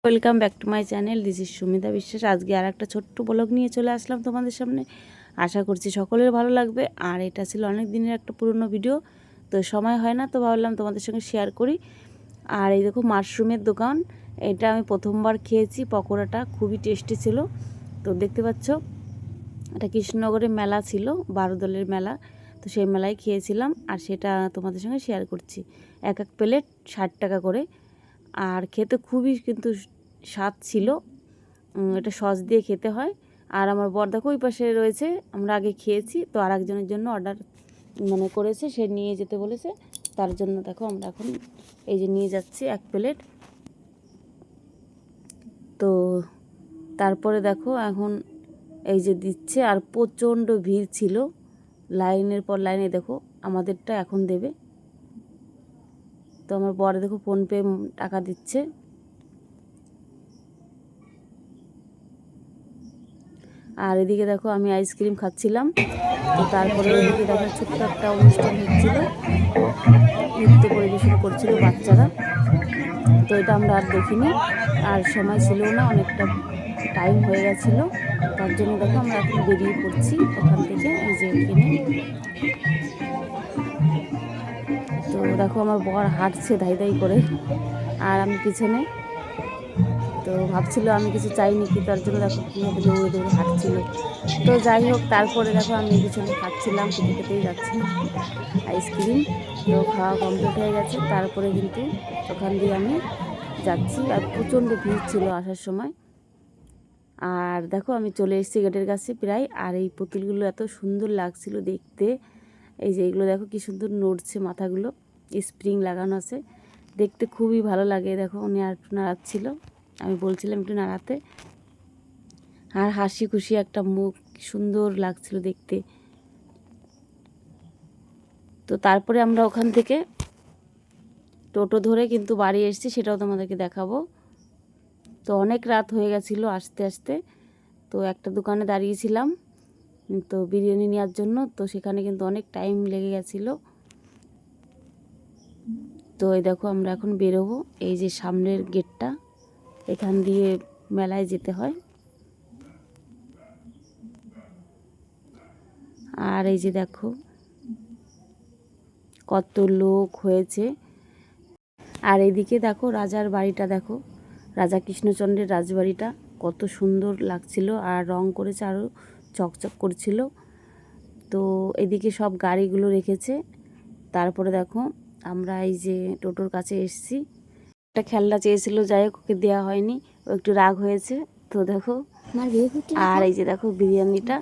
Welcome back to my channel, this is Sumita বিশ্বাস। আজকে আর একটা ছোট্ট ব্লগ নিয়ে চলে আসলাম তোমাদের সামনে। আশা করছি সকলের ভালো লাগবে। আর এটা ছিল অনেক দিনের একটা পুরনো ভিডিও, তো সময় হয় না, তো ভাবলাম তোমাদের সঙ্গে শেয়ার করি। আর এই দেখো মাশরুমের দোকান, এটা আমি প্রথমবার খেয়েছি। পকোড়াটা খুবই টেস্টি ছিল। তো দেখতে পাচ্ছ, এটা কৃষ্ণনগরের মেলা ছিল, 12 দলের মেলা। তো সেই মেলায় খেয়েছিলাম, আর সেটা তোমাদের সঙ্গে শেয়ার করছি। এক এক প্লেট 60 টাকা করে, আর খেতে খুবই কিন্তু স্বাদ ছিল। এটা সস দিয়ে খেতে হয়। আর আমার বর দেখো ওই পাশে রয়েছে, আমরা আগে খেয়েছি, তো আর একজনের জন্য অর্ডার করেছে, সে নিয়ে যেতে বলেছে। তার জন্য দেখো আমরা এখন এই যে নিয়ে যাচ্ছি 1 প্লেট। তো তারপরে দেখো এখন এই যে দিচ্ছে, আর প্রচণ্ড ভিড় ছিল, লাইনের পর লাইনে। দেখো আমাদেরটা এখন দেবে। তো আমার বর দেখো ফোনপে টাকা দিচ্ছে। আর এদিকে দেখো আমি আইসক্রিম খাচ্ছিলাম। তো তারপরে এদিকে দেখো ছোট্ট একটা অনুষ্ঠান হচ্ছিল, নৃত্য পরিবেশন করছিল বাচ্চারা। তো এটা আমরা আর দেখিনি, আর সময় ছিল না, অনেকটা টাইম হয়ে গেছিল। তার জন্য দেখো আমরা এখন বেরিয়ে পড়ছি ওখান থেকে, এই যে এখানে। তো দেখো আমার বর হাঁটছে ধাই ধাই করে, আর আমি পিছনে। তো ভাবছিল আমি কিছু চাইনি কি, তার জন্য দেখো কীভাবে দৌড়ে দৌড়ে হাঁটছিল। তো যাই হোক, তারপরে দেখো আমি পিছনে খাচ্ছিলাম, খেতে খেতেই যাচ্ছিলাম আইসক্রিম। তো খাওয়া কমপ্লিট হয়ে গেছে, তারপরে কিন্তু ওখান দিয়ে আমি যাচ্ছি। আর প্রচণ্ড ভিড় ছিল আসার সময়। আর দেখো আমি চলে এসেছি গেটের কাছে প্রায়। আর এই পুতুলগুলো এত সুন্দর লাগছিল দেখতে। এই যে এগুলো দেখো কি সুন্দর নড়ছে, মাথাগুলো স্প্রিং লাগানো আছে, দেখতে খুবই ভালো লাগে। দেখো উনি আর একটু নাড়াচ্ছিল, আমি বলছিলাম একটু নাড়াতে। আর হাসি খুশি একটা মুখ, সুন্দর লাগছিল দেখতে। তো তারপরে আমরা ওখান থেকে টোটো ধরে কিন্তু বাড়ি এসেছি, সেটাও তোমাদেরকে দেখাবো। তো অনেক রাত হয়ে গেছিলো আসতে আসতে। তো একটা দোকানে দাঁড়িয়েছিলাম তো বিরিয়ানি নেওয়ার জন্য, তো সেখানে কিন্তু অনেক টাইম লেগে গেছিলো। তো এই দেখো আমরা এখন বেরোবো, এই যে সামনের গেটটা, এখান দিয়ে মেলায় যেতে হয়। আর এই যে দেখো কত লোক হয়েছে। আর এদিকে দেখো রাজার বাড়িটা, দেখো রাজা কৃষ্ণচন্দ্রের রাজবাড়িটা কত সুন্দর লাগছিল, আর রং করেছে আরও চকচক করছিল। তো এদিকে সব গাড়িগুলো রেখেছে। তারপরে দেখো আমরা এই যে টোটোর কাছে এসেছি। একটা খেলনা চেয়েছিল, যাই হোক ওকে দেওয়া হয়নি, ও একটু রাগ হয়েছে। তো দেখো, আর এই যে দেখো বিরিয়ানিটা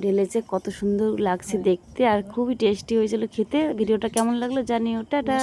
ঢেলেছে, কত সুন্দর লাগছে দেখতে, আর খুবই টেস্টি হয়েছিল খেতে। ভিডিওটা কেমন লাগলো জানিও, টাটা।